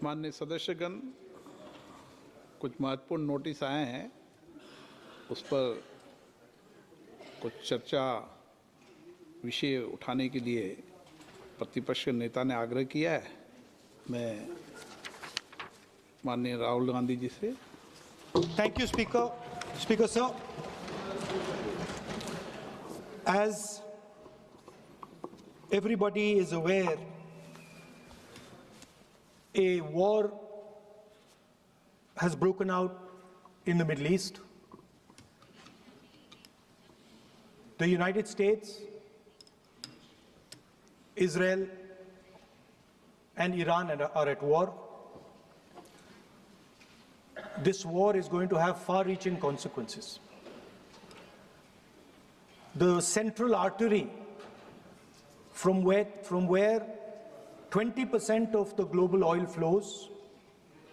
माननीय सदस्यगण, कुछ महत्वपूर्ण नोटिस आए हैं, उस पर कुछ चर्चा विषय उठाने के लिए प्रतिपक्ष के नेता ने आग्रह किया है। मैं माननीय राहुल गांधी जी से। Thank you, Speaker. Speaker, sir. As everybody is aware, a war has broken out in the Middle East. The United States, Israel, and Iran are at war. This war is going to have far-reaching consequences. The central artery from where 20% of the global oil flows,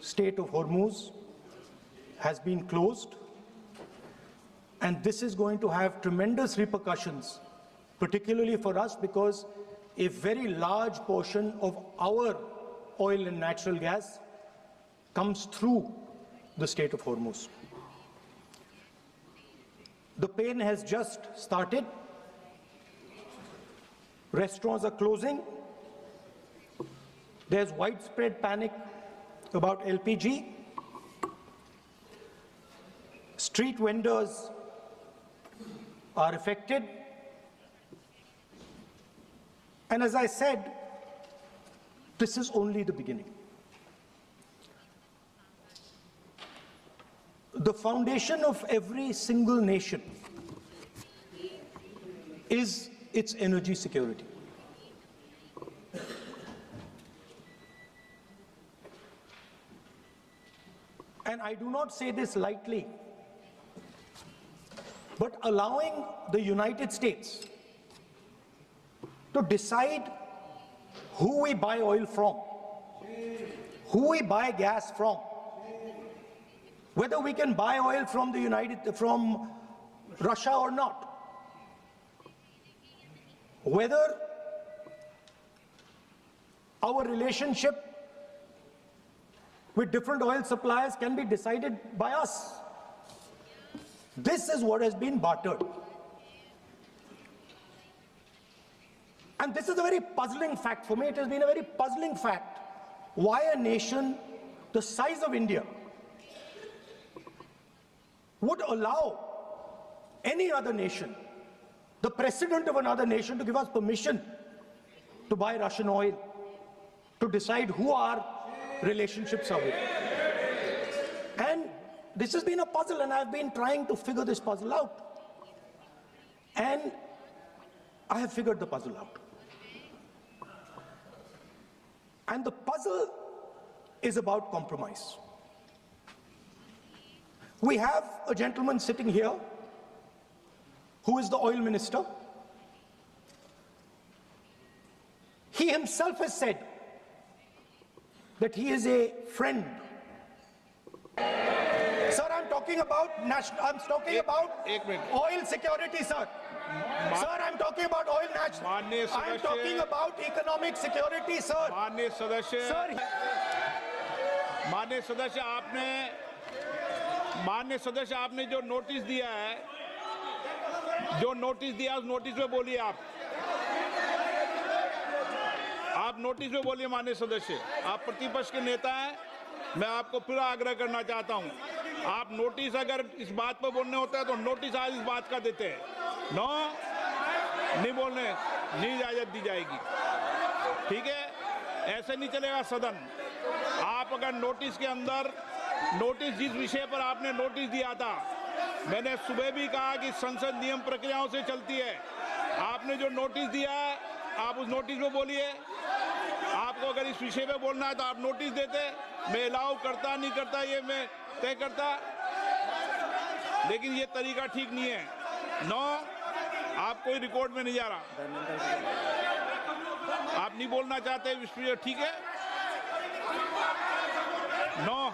Strait of Hormuz, has been closed. And this is going to have tremendous repercussions, particularly for us, because a very large portion of our oil and natural gas comes through the Strait of Hormuz. The pain has just started. Restaurants are closing. There's widespread panic about LPG. Street vendors are affected. And as I said, this is only the beginning. The foundation of every single nation is its energy security. And I do not say this lightly, but allowing the United States to decide who we buy oil from, who we buy gas from, whether we can buy oil from Russia or not, whether our relationship with different oil suppliers can be decided by us. This is what has been bartered. And this is a very puzzling fact for me. It has been a very puzzling fact why a nation the size of India would allow any other nation, the president of another nation, to give us permission to buy Russian oil, to decide who our relationships are with. And this has been a puzzle, and I've been trying to figure this puzzle out. And I have figured the puzzle out. And the puzzle is about compromise. We have a gentleman sitting here who is the oil minister. He himself has said that he is a friend. Sir, I'm talking about oil security, sir. Sir, I'm talking about oil national. I'm talking about economic security, sir. माननीय सदस्य, आपने जो notice दिया है, उस notice में बोलिए आप नोटिस में बोलिए। माननीय सदस्य, आप प्रतिपक्ष के नेता हैं, मैं आपको फिर आग्रह करना चाहता हूं, आप नोटिस अगर इस बात पर बोलने होता है तो नोटिस आज इस बात का देते हैं। नो, नहीं बोलने, नहीं इजाजत दी जाएगी। ठीक है, ऐसे नहीं चलेगा सदन। आप अगर नोटिस के अंदर, नोटिस जिस विषय पर आपने नोटिस दिया था, मैंने सुबह भी कहा कि संसद नियम प्रक्रियाओं से चलती है। आपने जो नोटिस दिया है, आप उस नोटिस में बोलिए। आपको अगर इस विषय पे बोलना है तो आप नोटिस देते, मैं अलाउ करता नहीं करता ये मैं तय करता, लेकिन ये तरीका ठीक नहीं है। नो, आप कोई रिकॉर्ड में नहीं जा रहा, आप नहीं बोलना चाहते इस विषय, ठीक है। नो,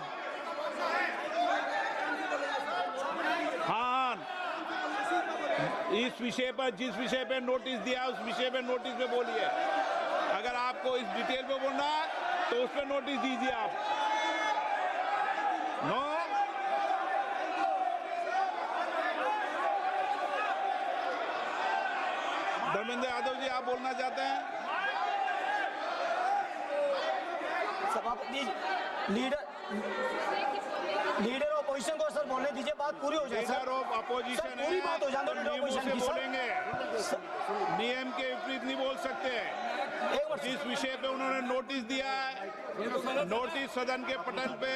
हाँ, इस विषय पर, जिस विषय पे नोटिस दिया उस विषय पे नोटिस में बोलिए। अगर आपको इस डिटेल में बोलना है तो उस पर नोटिस दीजिए आप। नो, धर्मेंद्र यादव जी, आप बोलना चाहते हैं? सभापति लीडर ऑपोजिशन को सर बोलने दीजिए, बात पूरी हो जाए। लीडर ऑफ अपोजिशन है, पूरी बात हो जाए तो लीडर नियमों ऑपोजिशन से की सर। बोलेंगे, नियम के विपरीत नहीं बोल सकते। एक मिनट जिस विषय पे उन्होंने नोटिस दिया है, नोटिस सदन के पटल पे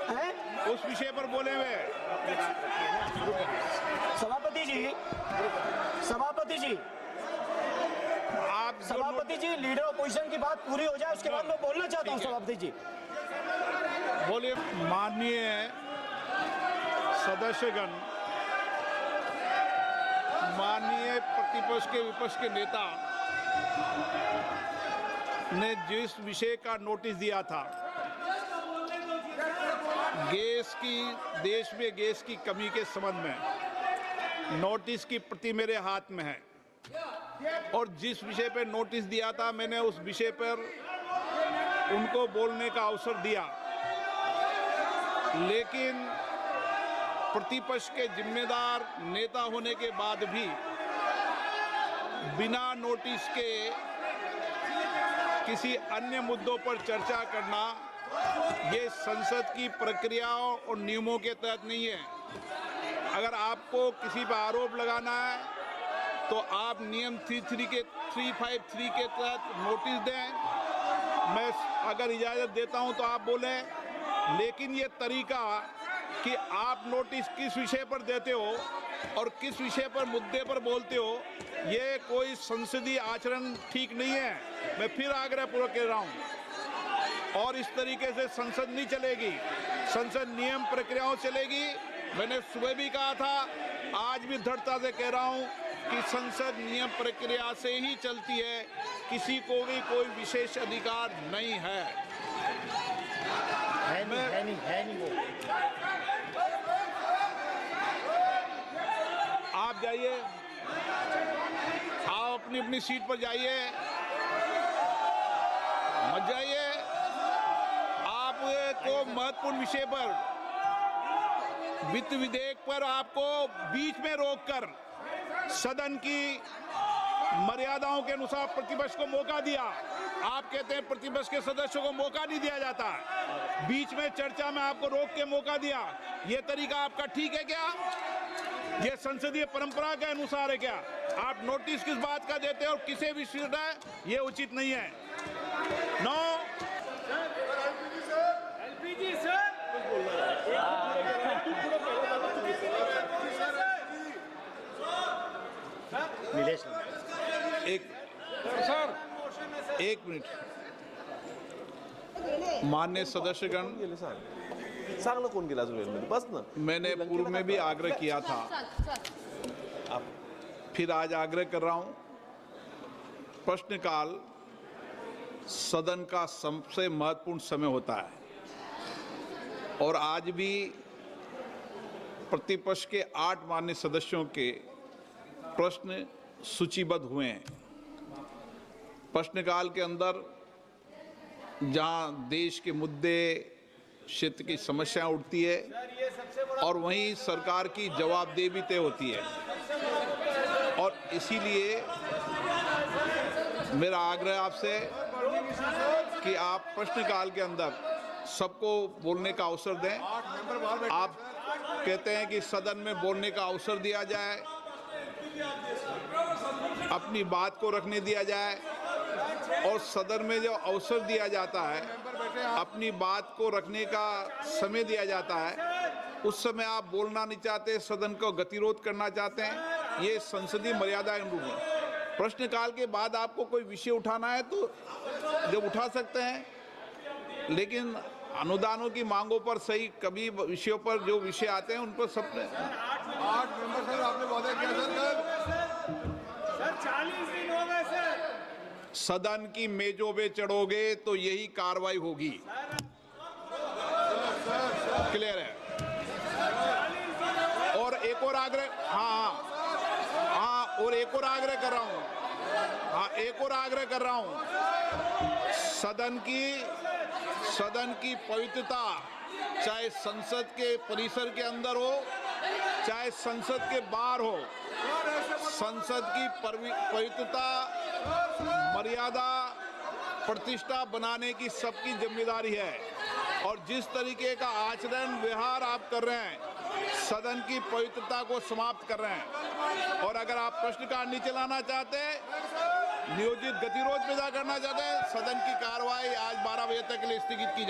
हैं? उस विषय पर बोले हुए। सभापति जी आप जो सभापति जी, लीडर ऑपोजिशन की बात पूरी हो जाए, उसके बाद मैं बोलना चाहता हूँ। सभापति जी बोलिए। माननीय सदस्यगण, माननीय प्रतिपक्ष के विपक्ष के नेता ने जिस विषय का नोटिस दिया था, देश में गैस की कमी के संबंध में, नोटिस की प्रति मेरे हाथ में है और जिस विषय पर नोटिस दिया था, मैंने उस विषय पर उनको बोलने का अवसर दिया। लेकिन प्रतिपक्ष के जिम्मेदार नेता होने के बाद भी बिना नोटिस के किसी अन्य मुद्दों पर चर्चा करना, ये संसद की प्रक्रियाओं और नियमों के तहत नहीं है। अगर आपको किसी पर आरोप लगाना है तो आप नियम 353 के तहत नोटिस दें। मैं अगर इजाज़त देता हूं तो आप बोलें, लेकिन ये तरीका कि आप नोटिस किस विषय पर देते हो और किस विषय पर मुद्दे पर बोलते हो, ये कोई संसदीय आचरण ठीक नहीं है। मैं फिर आग्रहपूर्वक कह रहा हूं, और इस तरीके से संसद नहीं चलेगी। संसद नियम प्रक्रियाओं चलेगी। मैंने सुबह भी कहा था, आज भी दृढ़ता से कह रहा हूं कि संसद नियम प्रक्रिया से ही चलती है, किसी को भी कोई विशेष अधिकार नहीं है। नहीं वो। आप जाइए, आप अपनी अपनी सीट पर जाइए, मत जाइए। आपको महत्वपूर्ण विषय पर, वित्त विधेयक पर आपको बीच में रोककर सदन की मर्यादाओं के अनुसार प्रतिपक्ष को मौका दिया। आप कहते हैं प्रतिपक्ष के सदस्यों को मौका नहीं दिया जाता, बीच में चर्चा में आपको रोक के मौका दिया। यह तरीका आपका ठीक है क्या? यह संसदीय परंपरा के अनुसार है क्या? आप नोटिस किस बात का देते हैं और किसे भी स्वीकार है, यह उचित नहीं है। नो, एक मिनट। माननीय सदस्यगण, चांगलं कोण गेला अजून बस ना। मैंने पूर्व में भी आग्रह किया था, फिर आज आग्रह कर रहा हूं। प्रश्नकाल सदन का सबसे महत्वपूर्ण समय होता है और आज भी प्रतिपक्ष के 8 माननीय सदस्यों के प्रश्न सूचीबद्ध हुए हैं। प्रश्नकाल के अंदर जहां देश के मुद्दे, क्षेत्र की समस्याएं उठती है और वहीं सरकार की जवाबदेही भी तय होती है, और इसीलिए मेरा आग्रह आपसे कि आप प्रश्नकाल के अंदर सबको बोलने का अवसर दें। आप कहते हैं कि सदन में बोलने का अवसर दिया जाए, अपनी बात को रखने दिया जाए, और सदन में जो अवसर दिया जाता है, अपनी बात को रखने का समय दिया जाता है, उस समय आप बोलना नहीं चाहते, सदन को गतिरोध करना चाहते हैं, ये संसदीय मर्यादा के अनुरूप है। प्रश्नकाल के बाद आपको कोई विषय उठाना है तो जब उठा सकते हैं, लेकिन अनुदानों की मांगों पर सही कभी विषयों पर जो विषय आते हैं उन पर सबने 8 मेंबर सर आपने वादा किया सर 40 दिन हो गए सर। सदन की मेजों पे चढ़ोगे तो यही कार्रवाई होगी। क्लियर है? और एक और आग्रह, हाँ, और एक और आग्रह कर रहा हूं, एक और आग्रह कर रहा हूं। सदन की पवित्रता, चाहे संसद के परिसर के अंदर हो, चाहे संसद के बाहर हो, संसद की पवित्रता, मर्यादा, प्रतिष्ठा बनाने की सबकी जिम्मेदारी है। और जिस तरीके का आचरण व्यवहार आप कर रहे हैं, सदन की पवित्रता को समाप्त कर रहे हैं। और अगर आप प्रश्नकाल नीचे लाना चाहते हैं, नियोजित गतिरोध पैदा करना चाहते हैं, सदन की कार्रवाई आज 12 बजे तक के लिए स्थगित की जाती है।